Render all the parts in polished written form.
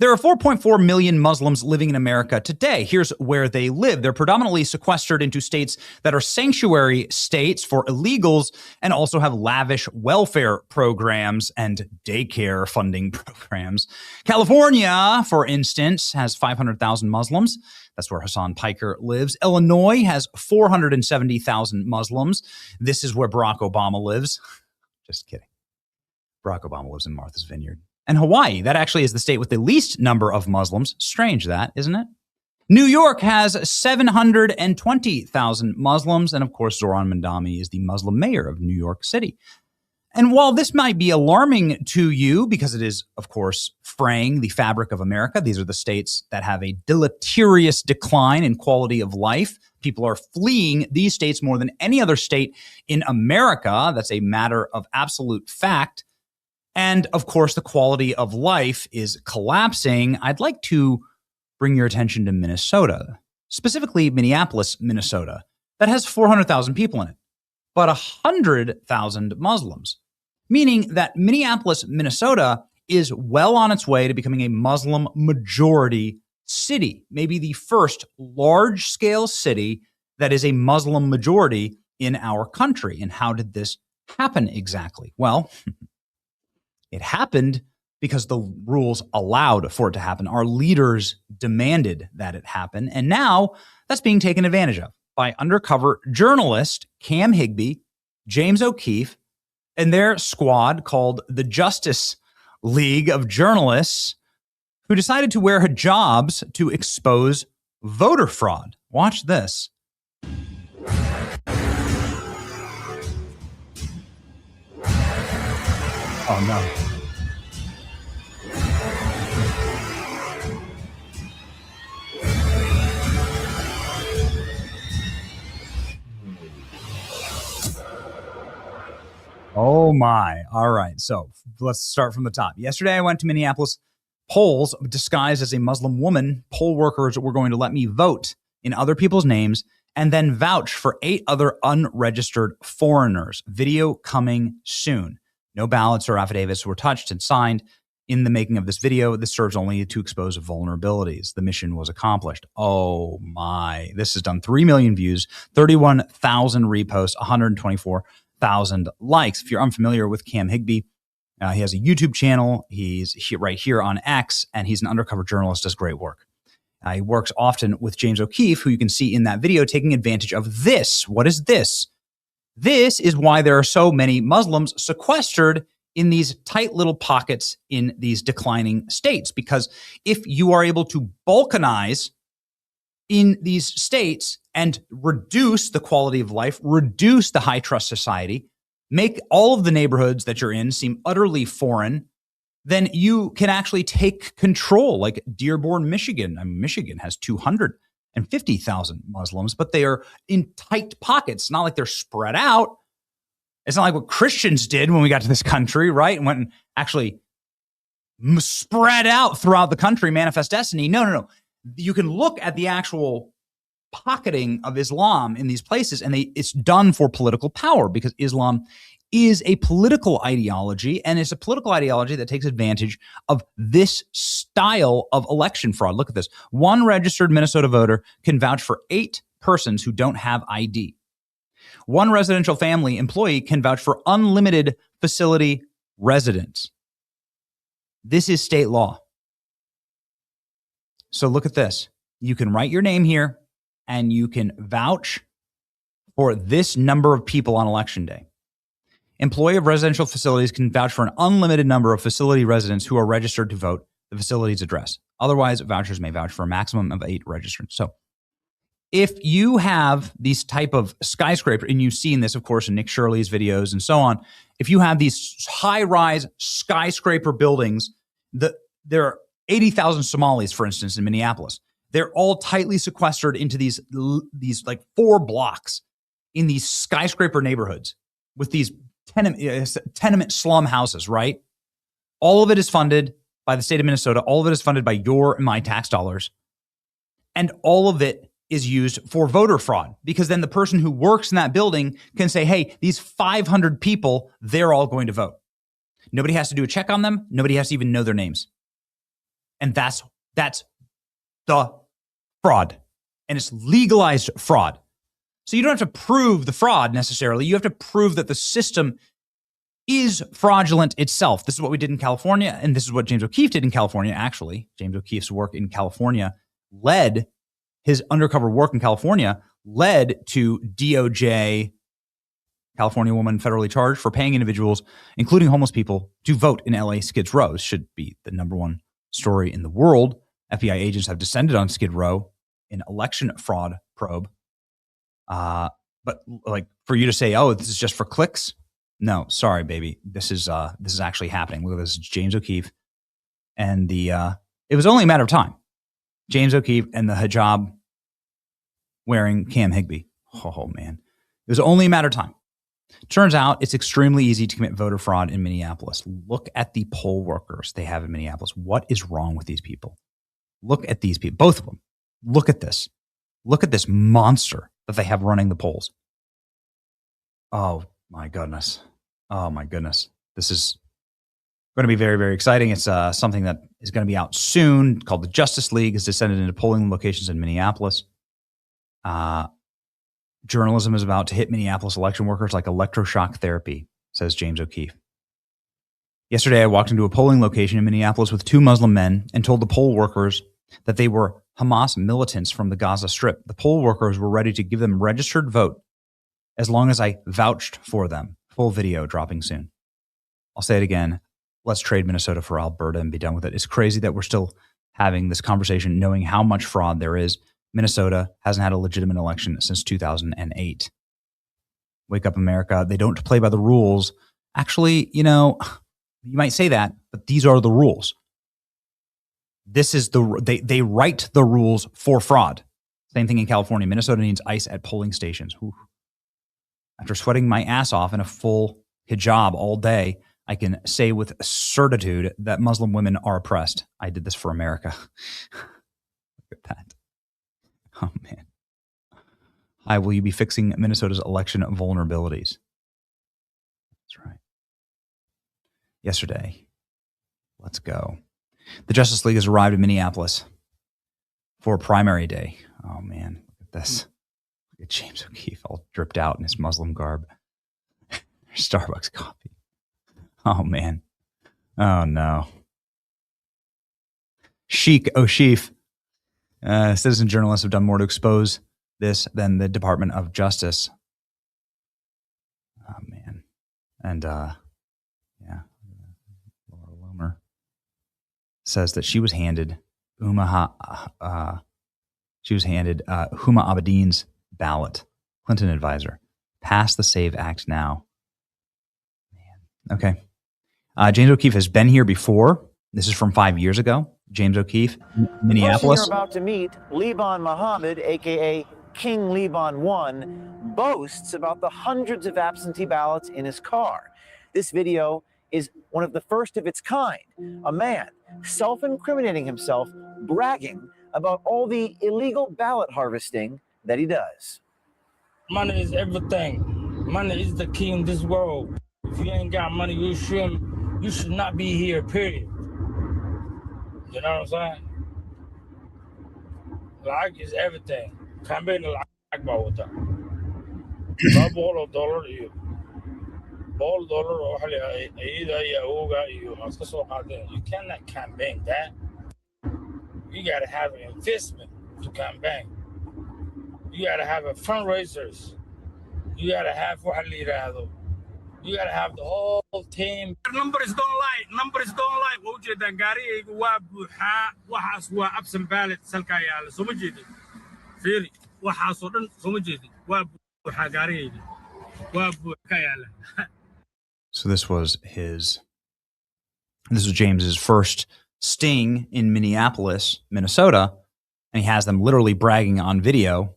There are 4.4 million Muslims living in America today. Here's where they live. They're predominantly sequestered into states that are sanctuary states for illegals and also have lavish welfare programs and daycare funding programs. California, for instance, has 500,000 Muslims. That's where Hassan Piker lives. Illinois has 470,000 Muslims. This is where Barack Obama lives. Just kidding. Barack Obama lives in Martha's Vineyard. And Hawaii, that actually is the state with the least number of Muslims. Strange that, isn't it? New York has 720,000 Muslims. And of course, Zoran Mandami is the Muslim mayor of New York City. And while this might be alarming to you because it is, of course, fraying the fabric of America, these are the states that have a deleterious decline in quality of life. People are fleeing these states more than any other state in America. That's a matter of absolute fact. And of course, the quality of life is collapsing. I'd like to bring your attention to Minnesota, specifically Minneapolis, Minnesota, that has 400,000 people in it, but 100,000 Muslims, meaning that Minneapolis, Minnesota is well on its way to becoming a Muslim majority city, maybe the first large-scale city that is a Muslim majority in our country. And how did this happen exactly? Well, it happened because the rules allowed for it to happen. Our leaders demanded that it happen. And now that's being taken advantage of by undercover journalist Cam Higbee, James O'Keefe, and their squad called the Justice League of Journalists, who decided to wear hijabs to expose voter fraud. Watch this. Oh, no. Oh, my. All right. So let's start from the top. Yesterday, I went to Minneapolis polls disguised as a Muslim woman. Poll workers were going to let me vote in other people's names and then vouch for 8 other unregistered foreigners. Video coming soon. No ballots or affidavits were touched and signed in the making of this video. This serves only to expose vulnerabilities. The mission was accomplished. Oh my. This has done 3 million views, 31,000 reposts, 124,000 likes. If you're unfamiliar with Cam Higbee, he has a YouTube channel. He's right here on X, and he's an undercover journalist, does great work. He works often with James O'Keefe, who you can see in that video, taking advantage of this. What is this? This is why there are so many Muslims sequestered in these tight little pockets in these declining states. Because if you are able to balkanize in these states and reduce the quality of life, reduce the high trust society, make all of the neighborhoods that you're in seem utterly foreign, then you can actually take control, like Dearborn, Michigan. I mean, Michigan has 250,000 Muslims, but they are in tight pockets. Not like they're spread out. It's not like what Christians did when we got to this country, right? And went and actually spread out throughout the country, manifest destiny. No. You can look at the actual pocketing of Islam in these places, and it's done for political power, because Islam is a political ideology, and it's a political ideology that takes advantage of this style of election fraud. Look at this. 1 registered Minnesota voter can vouch for 8 persons who don't have ID. 1 residential family employee can vouch for unlimited facility residents. This is state law. So look at this. You can write your name here, and you can vouch for this number of people on election day. Employee of residential facilities can vouch for an unlimited number of facility residents who are registered to vote the facility's address. Otherwise, vouchers may vouch for a maximum of 8 registrants. So if you have these type of skyscraper, and you've seen this, of course, in Nick Shirley's videos and so on, if you have these high-rise skyscraper buildings, there are 80,000 Somalis, for instance, in Minneapolis. They're all tightly sequestered into these like 4 blocks in these skyscraper neighborhoods with these tenement slum houses, right? All of it is funded by the state of Minnesota. All of it is funded by your and my tax dollars. And all of it is used for voter fraud, because then the person who works in that building can say, hey, these 500 people, they're all going to vote. Nobody has to do a check on them. Nobody has to even know their names. And that's the fraud. And it's legalized fraud. So you don't have to prove the fraud necessarily. You have to prove that the system is fraudulent itself. This is what we did in California, and this is what James O'Keefe did in California, actually. James O'Keefe's work in California his undercover work in California led to DOJ, California woman federally charged for paying individuals, including homeless people, to vote in LA Skid Row. This should be the #1 story in the world. FBI agents have descended on Skid Row in election fraud probe. But like for you to say, oh, this is just for clicks. No, sorry, baby. This is actually happening. Look at this. James O'Keefe. And it was only a matter of time. James O'Keefe and the hijab wearing Cam Higbee. Oh man. It was only a matter of time. Turns out it's extremely easy to commit voter fraud in Minneapolis. Look at the poll workers they have in Minneapolis. What is wrong with these people? Look at these people, both of them. Look at this. Look at this monster that they have running the polls. Oh my goodness. Oh my goodness. This is going to be very, very exciting. It's something that is going to be out soon called the Justice League. Has descended into polling locations in Minneapolis. Journalism is about to hit Minneapolis election workers like electroshock therapy, says James O'Keefe. Yesterday, I walked into a polling location in Minneapolis with 2 Muslim men and told the poll workers that they were Hamas militants from the Gaza Strip. The poll workers were ready to give them registered vote as long as I vouched for them. Full video dropping soon. I'll say it again. Let's trade Minnesota for Alberta and be done with it. It's crazy that we're still having this conversation knowing how much fraud there is. Minnesota hasn't had a legitimate election since 2008. Wake up, America. They don't play by the rules. Actually, you might say that, but these are the rules. This is they write the rules for fraud. Same thing in California. Minnesota needs ICE at polling stations. Whew. After sweating my ass off in a full hijab all day, I can say with certitude that Muslim women are oppressed. I did this for America. Look at that. Oh, man. Hi, will you be fixing Minnesota's election vulnerabilities? That's right. Yesterday. Let's go. The Justice League has arrived in Minneapolis for primary day. Oh, man. Look at this. Look at James O'Keefe all dripped out in his Muslim garb. Starbucks coffee. Oh, man. Oh, no. Sheikh O'Keefe. Citizen journalists have done more to expose this than the Department of Justice. Oh, man. And, Laura Loomer says that she was handed Huma Abedin's ballot. Clinton advisor. Pass the SAVE Act now. Man. Okay. James O'Keefe has been here before. This is from 5 years ago. James O'Keefe, Minneapolis. The person you're about to meet, Liban Mohammed, a.k.a. King Liban 1, boasts about the hundreds of absentee ballots in his car. This video is one of the first of its kind. A man self-incriminating himself, bragging about all the illegal ballot harvesting that he does. Money is everything. Money is the key in this world. If you ain't got money, you should not be here, period. You know what I'm saying? Lacag is everything. Campaign lacag ba wata. $100 iyo $100 oo waxa la ayida iyo awooga iyo aska soo qaadeen. You cannot campaign that. You got to have an investment to campaign. You got to have a fundraisers. You got to have waxa la yiraahdo. You got to have the whole team. Numbers don't lie. Numbers don't lie. Wajida gaariyaygu waa buuxa. Waxaas waa absent ballot salka yaala. Soo ma jeedin. Fiiri. Waxaas oo dhan soo ma jeedin. Waa buuxa gaariyaygu. Waa buuxa yaala. So this was James's first sting in Minneapolis, Minnesota, and he has them literally bragging on video.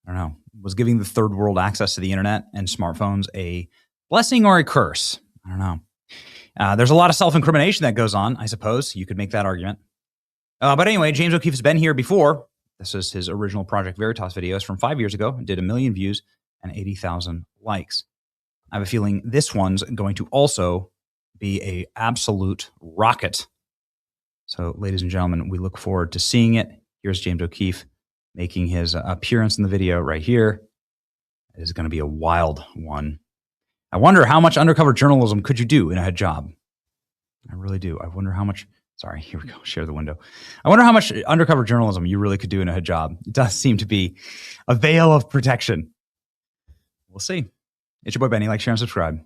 I don't know. Was giving the third world access to the internet and smartphones a blessing or a curse? I don't know. There's a lot of self-incrimination that goes on, I suppose. You could make that argument. But anyway, James O'Keefe has been here before. This is his original Project Veritas videos from 5 years ago. Did 1 million views and 80,000 likes. I have a feeling this one's going to also be a absolute rocket So, ladies and gentlemen, we look forward to seeing it. Here's James O'Keefe making his appearance in the video right here. It is going to be a wild one. I wonder how much undercover journalism could you do in a hijab? I really do. I wonder how much. Sorry, here we go. Share the window. I wonder how much undercover journalism you really could do in a hijab. It does seem to be a veil of protection. We'll see. It's your boy Benny. Like, share, and subscribe.